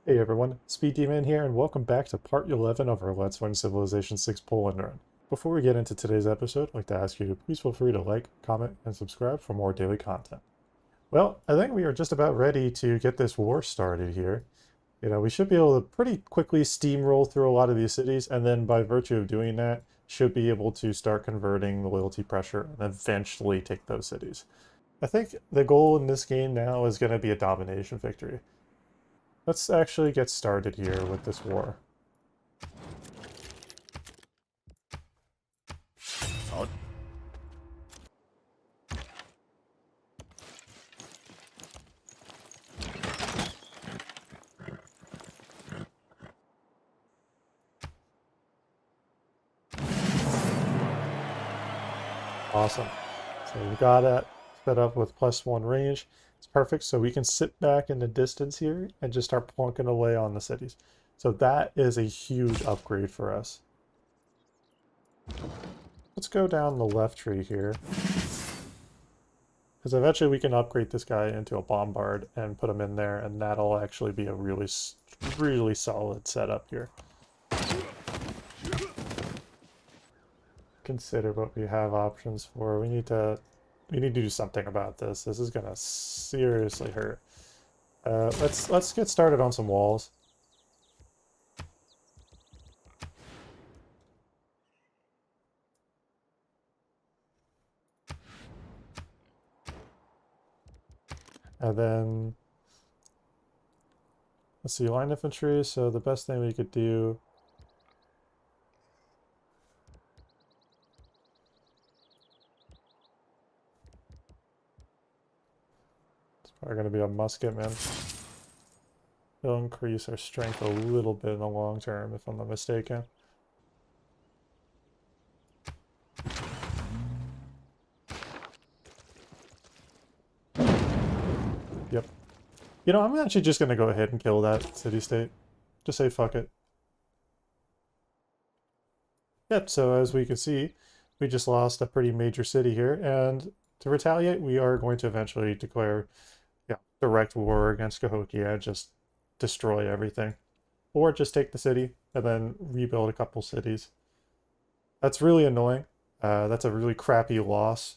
Hey everyone, SpeeDMan here, and welcome back to part 11 of our Let's Win Civilization 6 Poland run. Before we get into today's episode, I'd like to ask you to please feel free to like, comment, and subscribe for more daily content. Well, I think we are just about ready to get this war started here. We should be able to pretty quickly steamroll through a lot of these cities, and then by virtue of doing that, should be able to start converting the loyalty pressure and eventually take those cities. I think the goal in this game now is going to be a domination victory. Let's actually get started here with this war. Awesome. So we got it set up with +1 range. It's perfect. So we can sit back in the distance here and just start plunking away on the cities. So that is a huge upgrade for us. Let's go down the left tree here. Because eventually we can upgrade this guy into a bombard and put him in there, and that'll actually be a really, really solid setup here. Consider what we have options for. We need to do something about this. This is gonna seriously hurt. Let's get started on some walls. And then let's see, line infantry. So the best thing we could do are going to be a musketman. It'll increase our strength a little bit in the long term, if I'm not mistaken. Yep. I'm actually just going to go ahead and kill that city-state. Just say fuck it. Yep, so as we can see, we just lost a pretty major city here, and to retaliate, we are going to eventually declare direct war against Cahokia, just destroy everything. Or just take the city and then rebuild a couple cities. That's really annoying. That's a really crappy loss.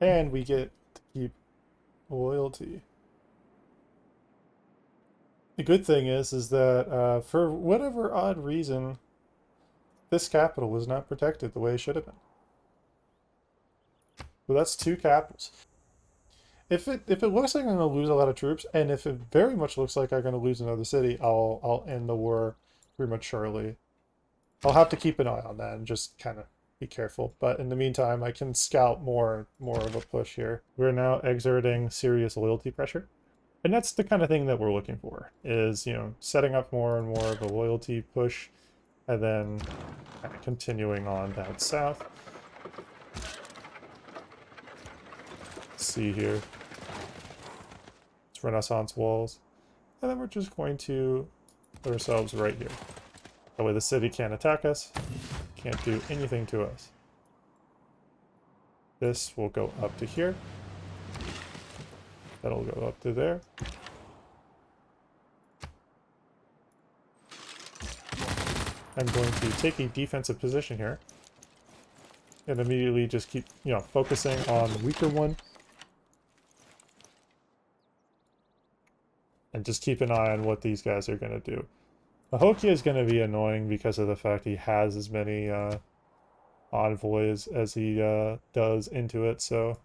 And we get to keep loyalty. The good thing is that for whatever odd reason, this capital was not protected the way it should have been. So that's 2 capitals. If it looks like I'm going to lose a lot of troops, and if it very much looks like I'm going to lose another city, I'll end the war prematurely. I'll have to keep an eye on that and just kind of be careful. But in the meantime, I can scout more of a push here. We're now exerting serious loyalty pressure. And that's the kind of thing that we're looking for, is, setting up more and more of a loyalty push, and then kind of continuing on down south. Let's see here. It's Renaissance walls. And then we're just going to put ourselves right here. That way the city can't attack us, can't do anything to us. This will go up to here. That'll go up to there. I'm going to take a defensive position here. And immediately just keep, focusing on the weaker one. And just keep an eye on what these guys are going to do. Cahokia is going to be annoying because of the fact he has as many envoys as he does into it, so...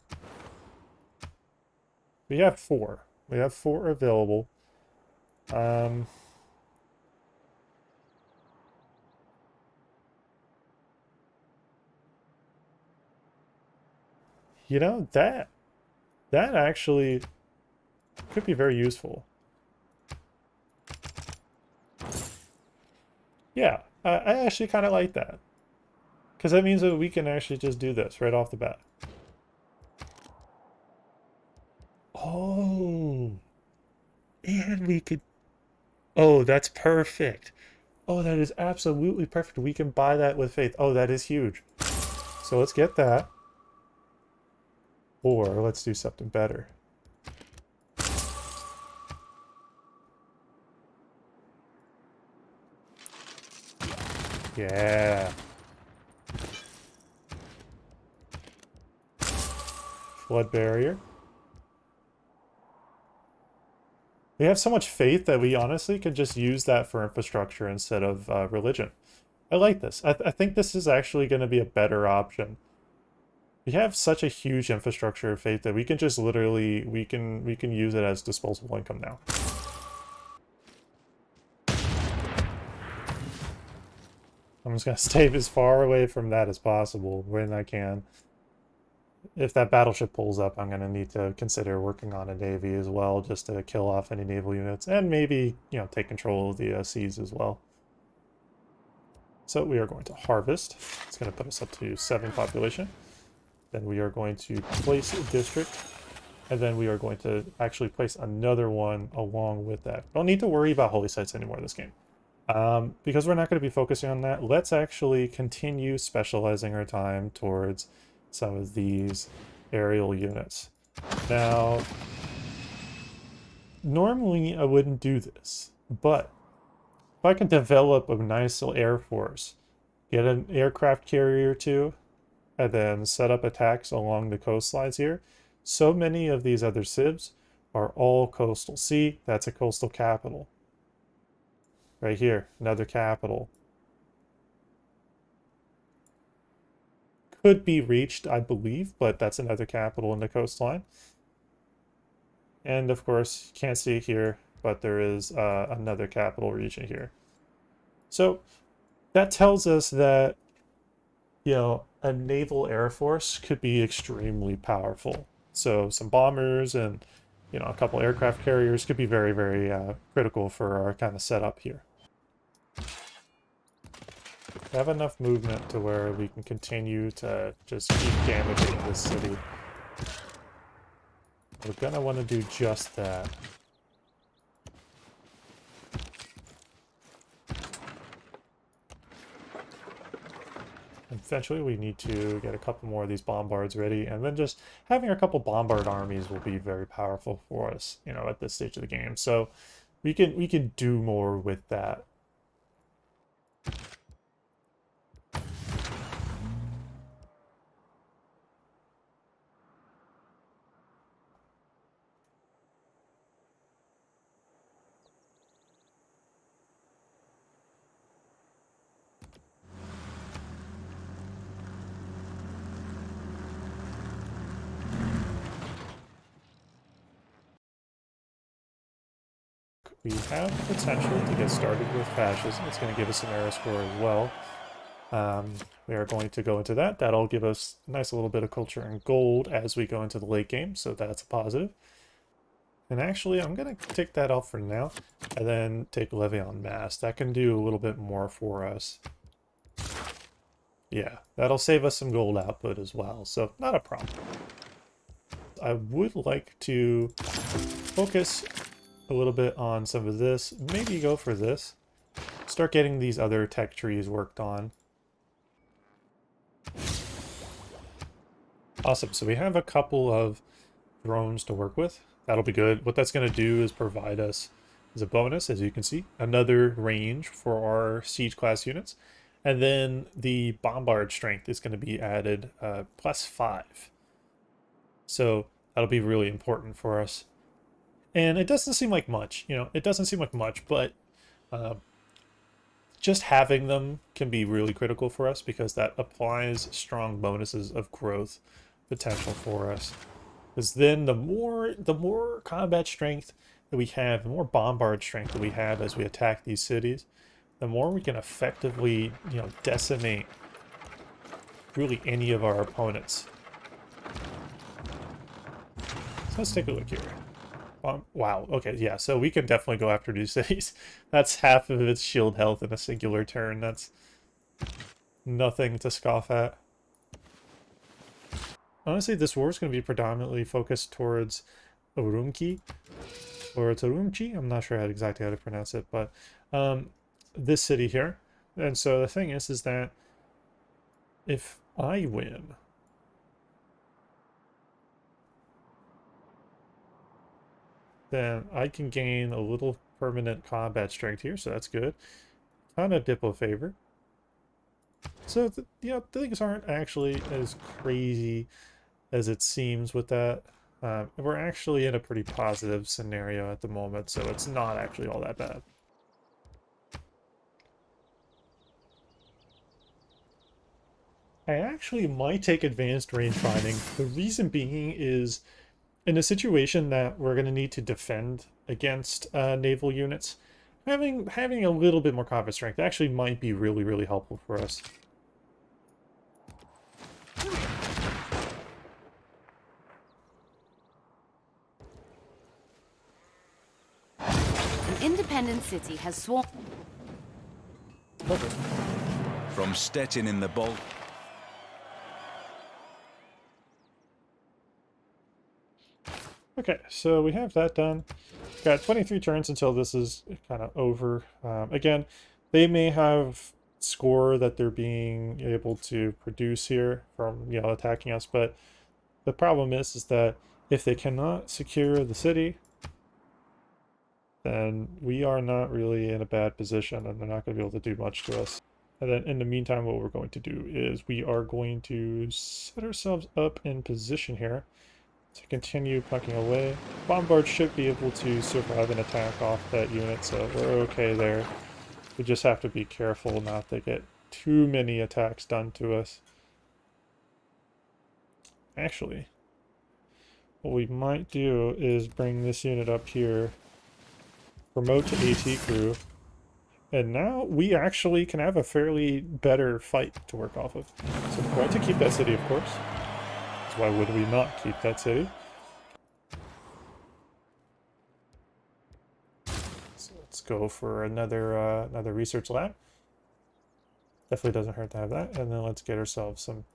We have 4. We have 4 available. That actually could be very useful. Yeah, I actually kind of like that. Because that means that we can actually just do this right off the bat. Oh, and we could... Oh, that's perfect. Oh, that is absolutely perfect. We can buy that with faith. Oh, that is huge. So let's get that. Or let's do something better. Yeah. Flood barrier. We have so much faith that we honestly could just use that for infrastructure instead of religion. I like this. I think this is actually going to be a better option. We have such a huge infrastructure of faith that we can just literally we can use it as disposable income now. I'm just gonna stay as far away from that as possible when I can. If that battleship pulls up, I'm gonna need to consider working on a navy as well, just to kill off any naval units and maybe, you know, take control of the seas as well. So we are going to harvest. It's going to put us up to 7 population. Then we are going to place a district. And then we are going to actually place another one along with that. Don't need to worry about holy sites anymore in this game. Because we're not going to be focusing on that, let's actually continue specializing our time towards some of these aerial units. Now, normally I wouldn't do this, but if I can develop a nice little air force, get an aircraft carrier too, and then set up attacks along the coastlines here. So many of these other civs are all coastal. See, that's a coastal capital. Right here, another capital. Could be reached, I believe, but that's another capital in the coastline. And of course, you can't see it here, but there is another capital region here. So that tells us that, you know, a naval air force could be extremely powerful. So some bombers and, you know, a couple aircraft carriers could be very, very critical for our kind of setup here. We have enough movement to where we can continue to just keep damaging this city. We're gonna want to do just that. Eventually we need to get a couple more of these bombards ready, and then just having a couple bombard armies will be very powerful for us, you know, at this stage of the game. So we can do more with that. We have potential to get started with fascism. It's going to give us an era score as well. We are going to go into that. That'll give us a nice little bit of culture and gold as we go into the late game, so that's a positive. And actually, I'm going to take that off for now, and then take levy on mass. That can do a little bit more for us. Yeah, that'll save us some gold output as well, so not a problem. I would like to focus a little bit on some of this. Maybe go for this. Start getting these other tech trees worked on. Awesome, so we have a couple of drones to work with. That'll be good. What that's going to do is provide us, as a bonus, as you can see, another range for our siege class units. And then the bombard strength is going to be added +5. So that'll be really important for us. And it doesn't seem like much, you know, it doesn't seem like much, but just having them can be really critical for us because that applies strong bonuses of growth potential for us. Because then the more combat strength that we have, the more bombard strength that we have as we attack these cities, the more we can effectively, you know, decimate really any of our opponents. So let's take a look here. Wow, okay, yeah, so we can definitely go after these cities. That's half of its shield health in a singular turn. That's nothing to scoff at. Honestly, this war is going to be predominantly focused towards Urumqi, or it's Urumqi? I'm not sure exactly how to pronounce it, but this city here. And so the thing is that if I win, then I can gain a little permanent combat strength here, so that's good. Kind of Diplo favor. So, things aren't actually as crazy as it seems with that. We're actually in a pretty positive scenario at the moment, so it's not actually all that bad. I actually might take advanced range finding. The reason being is in a situation that we're going to need to defend against naval units, having a little bit more combat strength actually might be really, really helpful for us. An independent city has sworn. From Stettin in the Baltic. Okay, so we have that done. Got 23 turns until this is kind of over. Again, they may have score that they're being able to produce here from, attacking us, but the problem is that if they cannot secure the city, then we are not really in a bad position and they're not going to be able to do much to us. And then in the meantime, what we're going to do is we are going to set ourselves up in position here to continue punking away. Bombard should be able to survive an attack off that unit, so we're okay there. We just have to be careful not to get too many attacks done to us. Actually, what we might do is bring this unit up here, promote to AT crew, and now we actually can have a fairly better fight to work off of. So we're going to keep that city, of course. So why would we not keep that city? So let's go for another research lab. Definitely doesn't hurt to have that. And then let's get ourselves some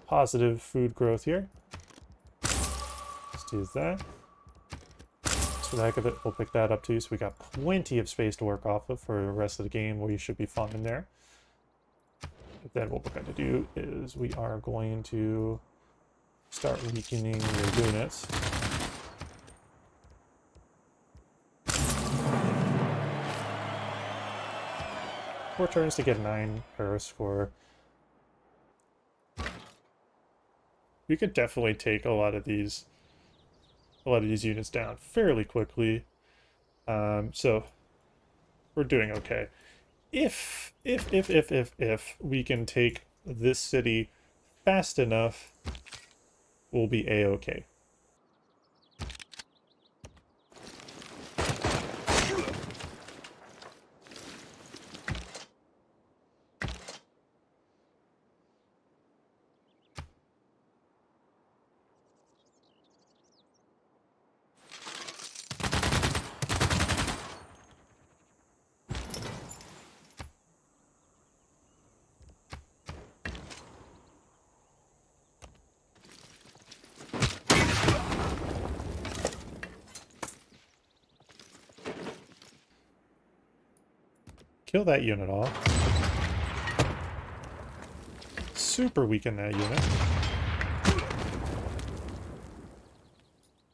positive food growth here. Let's do that. For the heck of it, we'll pick that up too. So we got plenty of space to work off of for the rest of the game. We should be fine in there. But then what we're going to do is we are going to start weakening your units. 4 turns to get 9 Paris score. We could definitely take a lot of these units down fairly quickly. So we're doing okay. If we can take this city fast enough, we'll be a-okay. Kill that unit off. Super weaken that unit.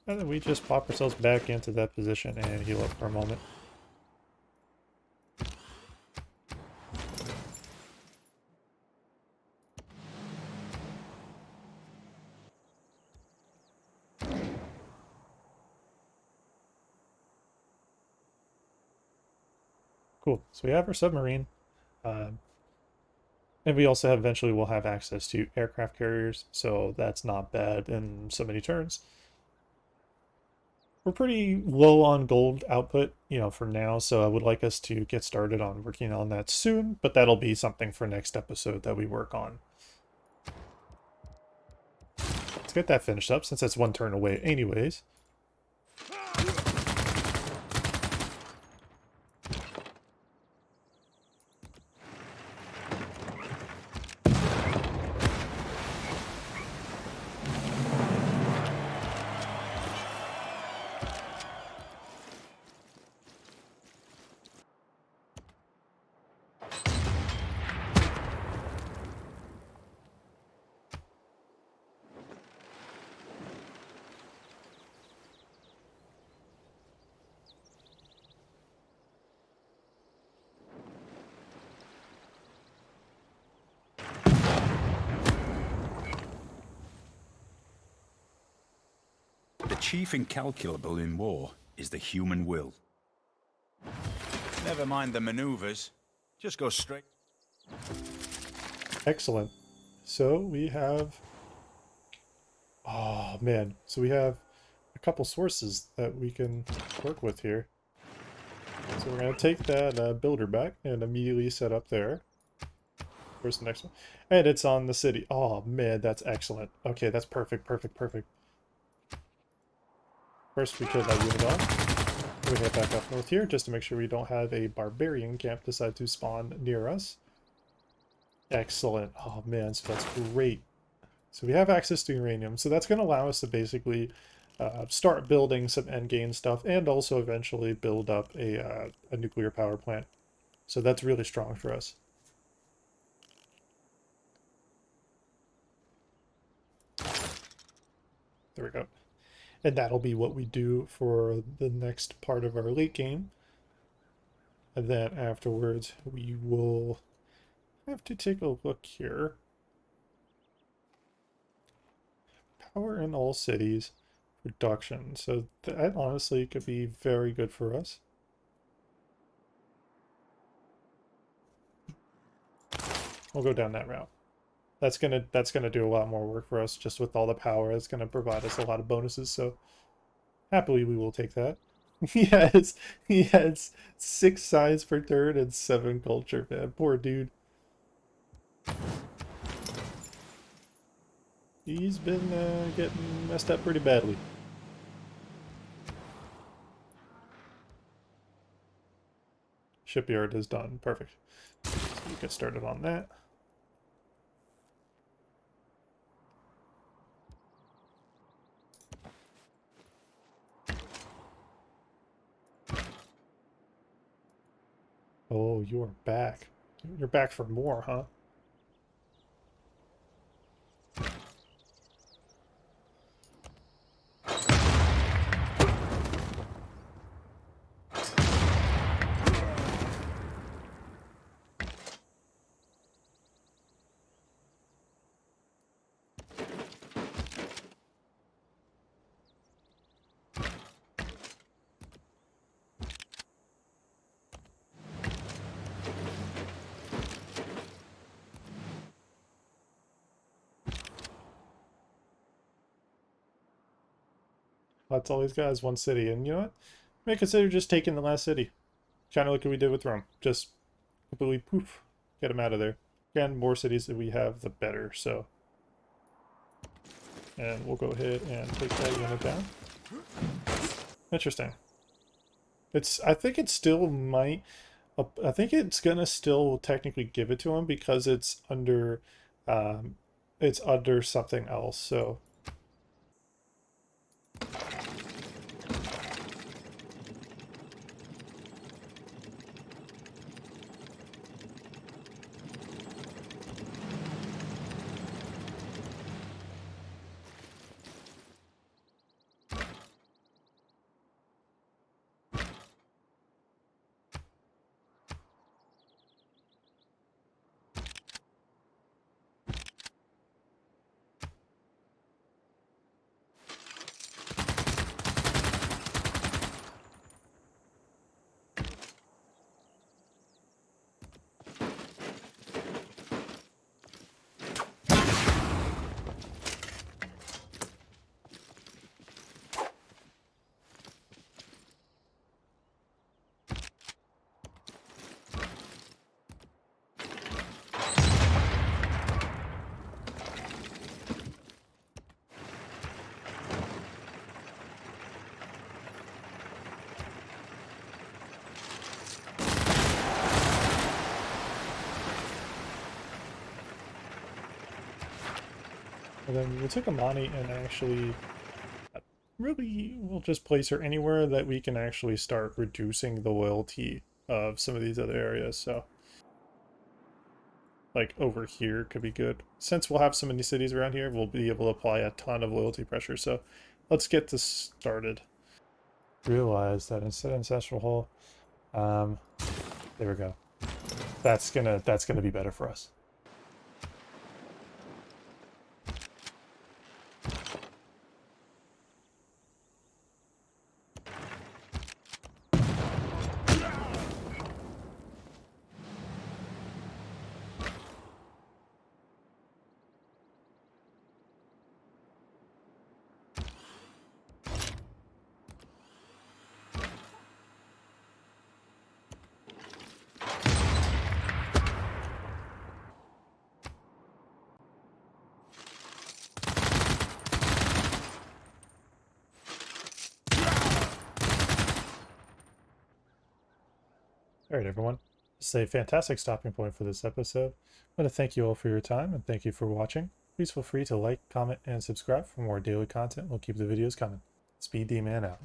And then we just pop ourselves back into that position and heal up for a moment. Cool. So we have our submarine. And we also have, eventually we'll have access to aircraft carriers, so that's not bad in so many turns. We're pretty low on gold output, for now, so I would like us to get started on working on that soon, but that'll be something for next episode that we work on. Let's get that finished up, since that's 1 turn away anyways. chief incalculable in war is the human will. Never mind the maneuvers. Just go straight. Excellent. So we have... Oh, man. So we have a couple sources that we can work with here. So we're going to take that builder back and immediately set up there. Where's the next one? And it's on the city. Oh, man, that's excellent. Okay, that's perfect, perfect, perfect. First, we kill that unit off. We head back up north here just to make sure we don't have a barbarian camp decide to spawn near us. Excellent. Oh, man, so that's great. So we have access to uranium, so that's going to allow us to basically start building some endgame stuff and also eventually build up a nuclear power plant. So that's really strong for us. There we go. And that'll be what we do for the next part of our late game. And then afterwards, we will have to take a look here. Power in all cities. Reduction. So that honestly could be very good for us. We'll go down that route. That's gonna do a lot more work for us just with all the power. It's gonna provide us a lot of bonuses, so happily we will take that. He has 6 science per turn and 7 culture, man. Poor dude. He's been getting messed up pretty badly. Shipyard is done. Perfect. So we get started on that. Oh, you're back. You're back for more, huh? That's all he's got is one city, and you know what? May consider just taking the last city. Kind of like what we did with Rome. Just completely poof, get him out of there. Again, more cities that we have, the better, so. And we'll go ahead and take that unit down. Interesting. I think it still might, I think it's gonna still technically give it to him because it's under something else, so. And then we'll take Amani and actually really we'll just place her anywhere that we can actually start reducing the loyalty of some of these other areas. So like over here could be good. Since we'll have so many cities around here, we'll be able to apply a ton of loyalty pressure. So let's get this started. Realize that instead of Ancestral Hall, there we go. That's gonna be better for us. All right, everyone. This is a fantastic stopping point for this episode. I want to thank you all for your time and thank you for watching. Please feel free to like, comment, and subscribe for more daily content. We'll keep the videos coming. SpeeDMan out.